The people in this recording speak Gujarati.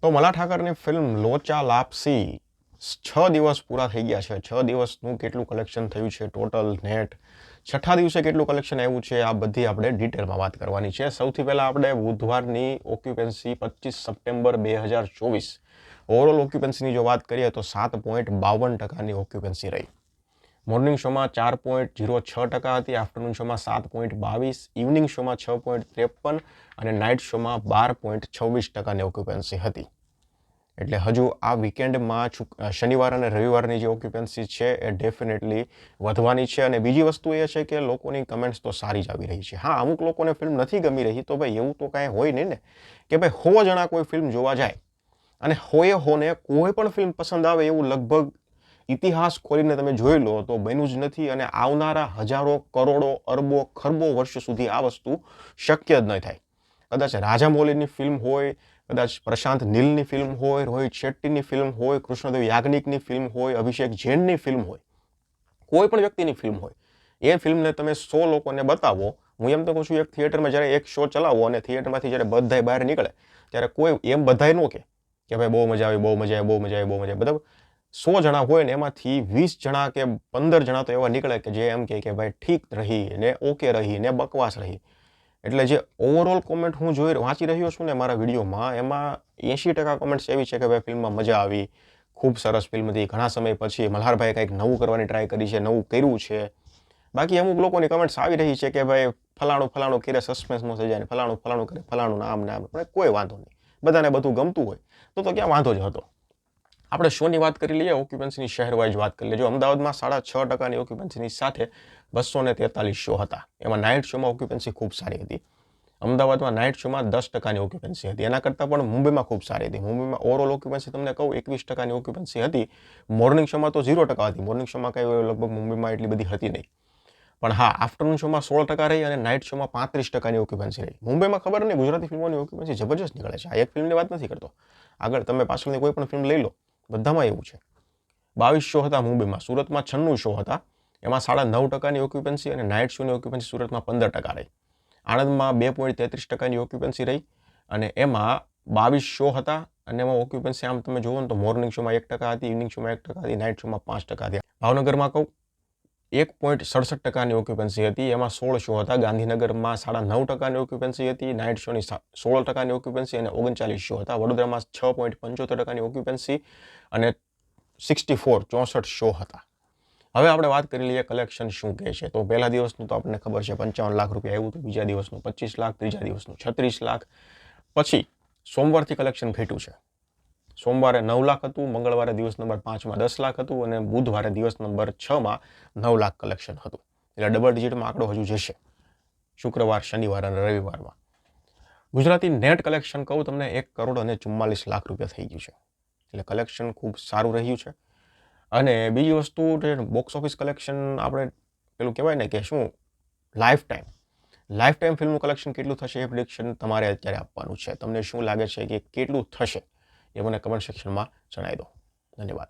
તો મલ્હાર ઠાકરની ફિલ્મ લોચા લાપસી 6 દિવસ પૂરા થઈ ગયા છે. 6 દિવસનું કેટલું કલેક્શન થયું છે ટોટલ નેટ, છઠ્ઠા દિવસે કેટલું કલેક્શન આવ્યું છે, આ બધી આપણે ડિટેલમાં વાત કરવાની છે. સૌથી પહેલાં આપણે બુધવારની ઓક્યુપન્સી 25 સપ્ટેમ્બર 2024 ઓવરઓલ ઓક્યુપન્સીની જો વાત કરીએ તો 7.52% ઓક્યુપન્સી રહી. મોર્નિંગ શોમાં 4.06% હતી, આફ્ટરનૂન શોમાં 7.22, ઇવનિંગ શોમાં 6.53 અને નાઇટ શોમાં 12.26% ઓક્યુપન્સી હતી. એટલે હજુ આ વીકેન્ડમાં શનિવાર અને રવિવારની જે ઓક્યુપન્સી છે એ ડેફિનેટલી વધવાની છે. અને બીજી વસ્તુ એ છે કે લોકોની કમેન્ટ્સ તો સારી જ આવી રહી છે. હા, અમુક લોકોને ફિલ્મ નથી ગમી રહી, તો ભાઈ એવું તો કાંઈ હોય નહીં ને કે ભાઈ 100 જણા કોઈ ફિલ્મ જોવા જાય અને 100 કોઈ પણ ફિલ્મ પસંદ આવે એવું લગભગ ઇતિહાસ ખોલીને તમે જોઈ લો તો બન્યું જ નથી. અને આવનારા હજારો, કરોડો, અરબો, ખરબો વર્ષ સુધી આ વસ્તુ શક્ય જ ન થાય. કદાચ રાજામૌલીની ફિલ્મ હોય, કદાચ પ્રશાંત નીલની ફિલ્મ હોય, રોહિત શેટ્ટીની ફિલ્મ હોય, કૃષ્ણદેવ યાજ્ઞિકની ફિલ્મ હોય, અભિષેક જૈનની ફિલ્મ હોય, કોઈ પણ વ્યક્તિની ફિલ્મ હોય, એ ફિલ્મને તમે 100 લોકોને બતાવો. હું એમ તો કહું છું, એક થિયેટરમાં જ્યારે એક શો ચલાવો અને થિયેટરમાંથી જ્યારે બધાય બહાર નીકળે ત્યારે કોઈ એમ બધાય ન કે ભાઈ બહુ મજા આવી, બહુ મજા આવી, બહુ મજા આવી, બહુ મજા આવી. બરાબર, 100 જણા હોય ને એમાંથી 20 જણા કે 15 જણા તો એવા નીકળે કે જે એમ કે ભાઈ ઠીક રહી ને, ઓકે રહી ને, બકવાસ રહી. એટલે જે ઓવરઓલ કોમેન્ટ હું વાંચી રહ્યો છું ને મારા વિડીયોમાં, એમાં 80% કોમેન્ટ્સ એવી છે કે ભાઈ ફિલ્મમાં મજા આવી, ખૂબ સરસ ફિલ્મ હતી, ઘણા સમય પછી મલ્હારભાઈ કંઈક નવું કરવાની ટ્રાય કરી છે, નવું કર્યું છે. બાકી અમુક લોકોની કમેન્ટ્સ આવી રહી છે કે ભાઈ ફલાણું કરે, સસ્પેન્સમાં થઈ જાય ને ફલાણું કરે, ફલાણું નામ પણ કોઈ વાંધો નહીં, બધાને બધું ગમતું હોય તો ક્યાં વાંધો જ હતો. આપણે શોની વાત કરી લઈએ, ઓક્યુપન્સીની શહેર વાઇઝ વાત કરી લઈએ. અમદાવાદમાં 6.5% ઓક્યુપન્સીની સાથે 243 શો હતા. એમાં નાઇટ શોમાં ઓક્યુપન્સી ખૂબ સારી હતી. અમદાવાદમાં નાઇટ શોમાં 10%ની ઓક્યુપન્સી હતી. એના કરતાં પણ મુંબઈમાં ખૂબ સારી હતી. મુંબઈમાં ઓવરઓલ ઓક્યુપન્સી તમને કહું 21%ની ઓક્યુપન્સી હતી. મોર્નિંગ શોમાં તો 0% હતી. મોર્નિંગ શોમાં કંઈ લગભગ મુંબઈમાં એટલી બધી હતી નહીં. પણ હા, આફ્ટરનૂન શોમાં 16% રહી અને નાઇટ શોમાં 35%ની ઓક્યુપન્સી રહી. મુંબઈમાં ખબર નહીં, ગુજરાતી ફિલ્મોની ઓક્યુપન્સી જબરજસ્ત નીકળે છે. આ એક ફિલ્મની વાત નથી કરતો, આગળ તમે પાછળની કોઈ પણ ફિલ્મ લઈ લો, બધામાં એવું છે. 22 શો હતા મુંબઈમાં. સુરતમાં 96 શો હતા, એમાં 9.5%ની ઓક્યુપન્સી અને નાઇટ શોની ઓક્યુપન્સી સુરતમાં 15% રહી. આણંદમાં 2.33%ની ઓક્યુપન્સી રહી અને એમાં 22 શો હતા અને એમાં ઓક્યુપન્સી આમ તમે જુઓ ને તો મોર્નિંગ શોમાં 1% હતી, ઇવનિંગ શોમાં 1% હતી, નાઇટ શોમાં 5% હતી. ભાવનગરમાં કહું 1.67%ની ઓક્યુપન્સી હતી, એમાં 16 શો હતા. ગાંધીનગરમાં 9.5%ની ઓક્યુપન્સી હતી, નાઇટ શોની 16%ની ઓક્યુપન્સી અને 39 શો હતા. વડોદરામાં 6.75%ની ઓક્યુપન્સી અને 64 શો હતા. હવે આપણે વાત કરી લઈએ કલેક્શન શું કહે છે. તો પહેલા દિવસનું તો આપણને ખબર છે 55 લાખ રૂપિયા આવ્યું હતું, બીજા દિવસનું 25 લાખ, ત્રીજા દિવસનું 36 લાખ. પછી સોમવારથી કલેક્શન ઘટ્યું છે. સોમવારે 9 લાખ હતું, મંગળવારે દિવસ નંબર 5માં 10 લાખ હતું અને બુધવારે દિવસ નંબર 6માં 9 લાખ કલેક્શન હતું. એટલે ડબલ ડિજિટમાં આંકડો હજુ જશે શુક્રવાર, શનિવાર અને રવિવારમાં. ગુજરાતી નેટ કલેક્શન કહું તમને 1.44 કરોડ રૂપિયા થઈ ગયું છે. એટલે કલેક્શન ખૂબ સારું રહ્યું છે. અને બીજી વસ્તુ, બોક્સ ઓફિસ કલેક્શન આપણે પેલું કહેવાય ને કે શું લાઈફ ટાઈમ ફિલ્મનું કલેક્શન કેટલું થશે એ પ્રિડિક્શન તમારે અત્યારે આપવાનું છે. તમને શું લાગે છે કે કેટલું થશે એ મને કમેન્ટ સેક્શનમાં જણાવી દો. ધન્યવાદ.